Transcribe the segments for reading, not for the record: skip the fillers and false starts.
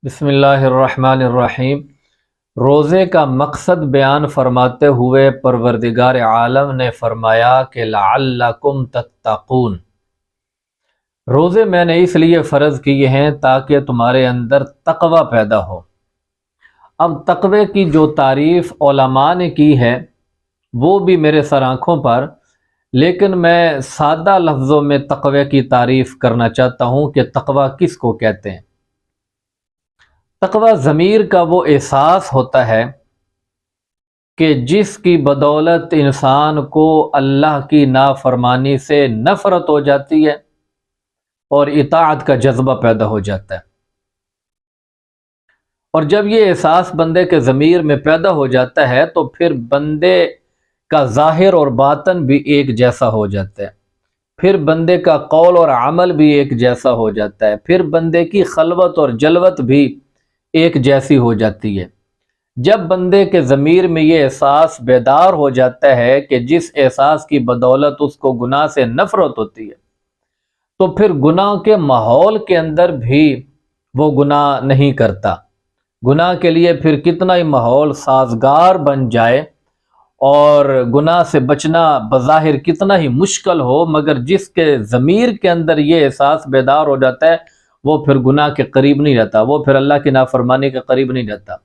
بسم اللہ الرحمن الرحیم۔ روزے کا مقصد بیان فرماتے ہوئے پروردگار عالم نے فرمایا کہ لعلکم تتقون، روزے میں نے اس لیے فرض کیے ہیں تاکہ تمہارے اندر تقوی پیدا ہو۔ اب تقوی کی جو تعریف علماء نے کی ہے وہ بھی میرے سر آنکھوں پر، لیکن میں سادہ لفظوں میں تقوی کی تعریف کرنا چاہتا ہوں کہ تقوی کس کو کہتے ہیں۔ تقوی ضمیر کا وہ احساس ہوتا ہے کہ جس کی بدولت انسان کو اللہ کی نافرمانی سے نفرت ہو جاتی ہے اور اطاعت کا جذبہ پیدا ہو جاتا ہے، اور جب یہ احساس بندے کے ضمیر میں پیدا ہو جاتا ہے تو پھر بندے کا ظاہر اور باطن بھی ایک جیسا ہو جاتا ہے، پھر بندے کا قول اور عمل بھی ایک جیسا ہو جاتا ہے، پھر بندے کی خلوت اور جلوت بھی ایک جیسی ہو جاتی ہے۔ جب بندے کے ضمیر میں یہ احساس بیدار ہو جاتا ہے کہ جس احساس کی بدولت اس کو گناہ سے نفرت ہوتی ہے، تو پھر گناہ کے ماحول کے اندر بھی وہ گناہ نہیں کرتا۔ گناہ کے لیے پھر کتنا ہی ماحول سازگار بن جائے اور گناہ سے بچنا بظاہر کتنا ہی مشکل ہو، مگر جس کے ضمیر کے اندر یہ احساس بیدار ہو جاتا ہے وہ پھر گناہ کے قریب نہیں رہتا، وہ پھر اللہ کی نافرمانی کے قریب نہیں رہتا۔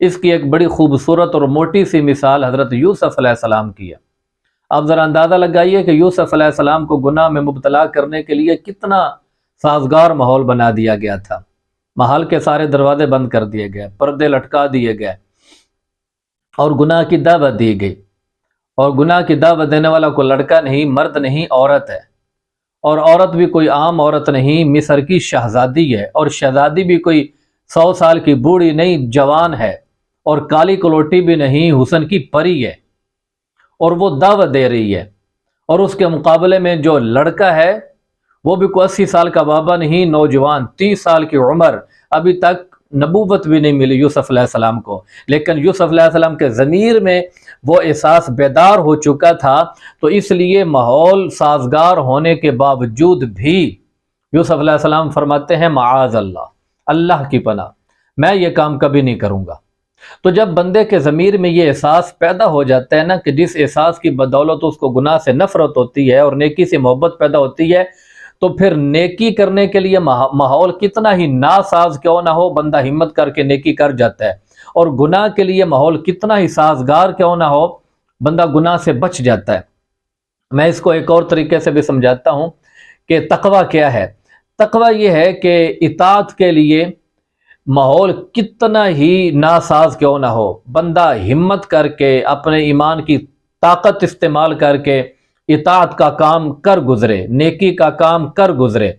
اس کی ایک بڑی خوبصورت اور موٹی سی مثال حضرت یوسف علیہ السلام کی ہے۔ آپ ذرا اندازہ لگائیے کہ یوسف علیہ السلام کو گناہ میں مبتلا کرنے کے لیے کتنا سازگار ماحول بنا دیا گیا تھا۔ محل کے سارے دروازے بند کر دیے گئے، پردے لٹکا دیے گئے اور گناہ کی دعوت دی گئی، اور گناہ کی دعوت دینے والا کوئی لڑکا نہیں، مرد نہیں، عورت ہے، اور عورت بھی کوئی عام عورت نہیں، مصر کی شہزادی ہے، اور شہزادی بھی کوئی 100 سال کی بوڑھی نہیں، جوان ہے، اور کالی کلوٹی بھی نہیں، حسن کی پری ہے، اور وہ دعوت دے رہی ہے۔ اور اس کے مقابلے میں جو لڑکا ہے وہ بھی کوئی 80 سال کا بابا نہیں، نوجوان، 30 سال کی عمر، ابھی تک نبوت بھی نہیں ملی یوسف علیہ السلام کو، لیکن یوسف علیہ السلام کے ضمیر میں وہ احساس بیدار ہو چکا تھا، تو اس لیے ماحول سازگار ہونے کے باوجود بھی یوسف علیہ السلام فرماتے ہیں معاذ اللہ، اللہ کی پناہ، میں یہ کام کبھی نہیں کروں گا۔ تو جب بندے کے ضمیر میں یہ احساس پیدا ہو جاتا ہے نا کہ جس احساس کی بدولت اس کو گناہ سے نفرت ہوتی ہے اور نیکی سے محبت پیدا ہوتی ہے، تو پھر نیکی کرنے کے لیے ماحول کتنا ہی ناساز کیوں نہ ہو، بندہ ہمت کر کے نیکی کر جاتا ہے، اور گناہ کے لیے ماحول کتنا ہی سازگار کیوں نہ ہو، بندہ گناہ سے بچ جاتا ہے۔ میں اس کو ایک اور طریقے سے بھی سمجھاتا ہوں کہ تقوی کیا ہے۔ تقوی یہ ہے کہ اطاعت کے لیے ماحول کتنا ہی ناساز کیوں نہ ہو، بندہ ہمت کر کے اپنے ایمان کی طاقت استعمال کر کے اطاعت کا کام کر گزرے، نیکی کا کام کر گزرے،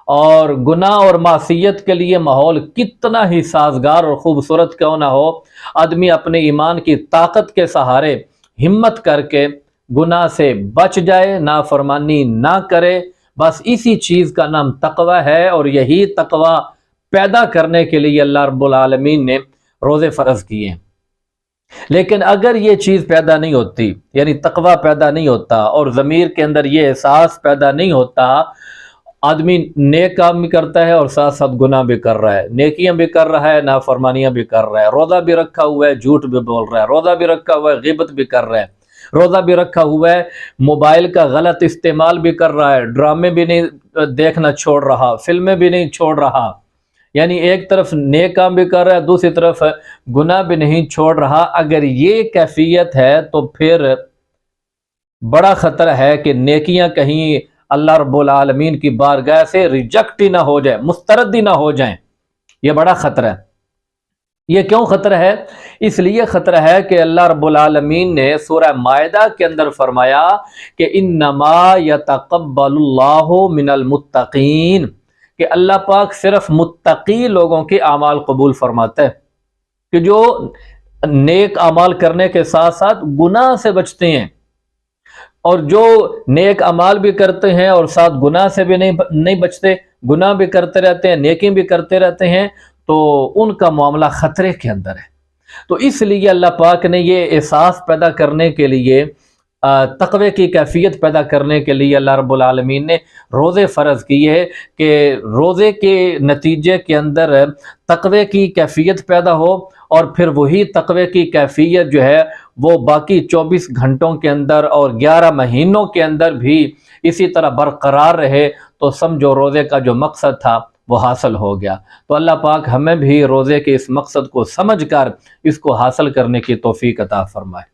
اور گناہ اور معصیت کے لیے ماحول کتنا ہی سازگار اور خوبصورت کیوں نہ ہو، آدمی اپنے ایمان کی طاقت کے سہارے ہمت کر کے گناہ سے بچ جائے، نافرمانی نہ کرے، بس اسی چیز کا نام تقوی ہے، اور یہی تقوی پیدا کرنے کے لیے اللہ رب العالمین نے روزے فرض کیے ہیں۔ لیکن اگر یہ چیز پیدا نہیں ہوتی، یعنی تقوی پیدا نہیں ہوتا اور ضمیر کے اندر یہ احساس پیدا نہیں ہوتا، آدمی نیک کام بھی کرتا ہے اور ساتھ ساتھ گناہ بھی کر رہا ہے، نیکیاں بھی کر رہا ہے، نافرمانیاں بھی کر رہا ہے، روزہ بھی رکھا ہوا ہے، جھوٹ بھی بول رہا ہے، روزہ بھی رکھا ہوا ہے، غیبت بھی کر رہا ہے، روزہ بھی رکھا ہوا ہے، موبائل کا غلط استعمال بھی کر رہا ہے، ڈرامے بھی نہیں دیکھنا چھوڑ رہا، فلمیں بھی نہیں چھوڑ رہا، یعنی ایک طرف نیک کام بھی کر رہا ہے، دوسری طرف گناہ بھی نہیں چھوڑ رہا۔ اگر یہ کیفیت ہے تو پھر بڑا خطرہ ہے کہ نیکیاں کہیں اللہ رب العالمین کی بارگاہ سے ریجیکٹ ہی نہ ہو جائیں، مسترد ہی نہ ہو جائیں، یہ بڑا خطرہ ہے۔ یہ کیوں خطرہ ہے؟ اس لیے خطرہ ہے کہ اللہ رب العالمین نے سورہ مائدہ کے اندر فرمایا کہ انما یتقبل اللہ من المتقین، کہ اللہ پاک صرف متقی لوگوں کے اعمال قبول فرماتا ہے، کہ جو نیک اعمال کرنے کے ساتھ ساتھ گناہ سے بچتے ہیں، اور جو نیک اعمال بھی کرتے ہیں اور ساتھ گناہ سے بھی نہیں بچتے، گناہ بھی کرتے رہتے ہیں، نیکی بھی کرتے رہتے ہیں، تو ان کا معاملہ خطرے کے اندر ہے۔ تو اس لیے اللہ پاک نے یہ احساس پیدا کرنے کے لیے تقوی کی کیفیت پیدا کرنے کے لیے اللہ رب العالمین نے روزے فرض کیے ہے کہ روزے کے نتیجے کے اندر تقوی کی کیفیت پیدا ہو، اور پھر وہی تقوی کی کیفیت جو ہے وہ باقی 24 گھنٹوں کے اندر اور 11 مہینوں کے اندر بھی اسی طرح برقرار رہے، تو سمجھو روزے کا جو مقصد تھا وہ حاصل ہو گیا۔ تو اللہ پاک ہمیں بھی روزے کے اس مقصد کو سمجھ کر اس کو حاصل کرنے کی توفیق عطا فرمائے۔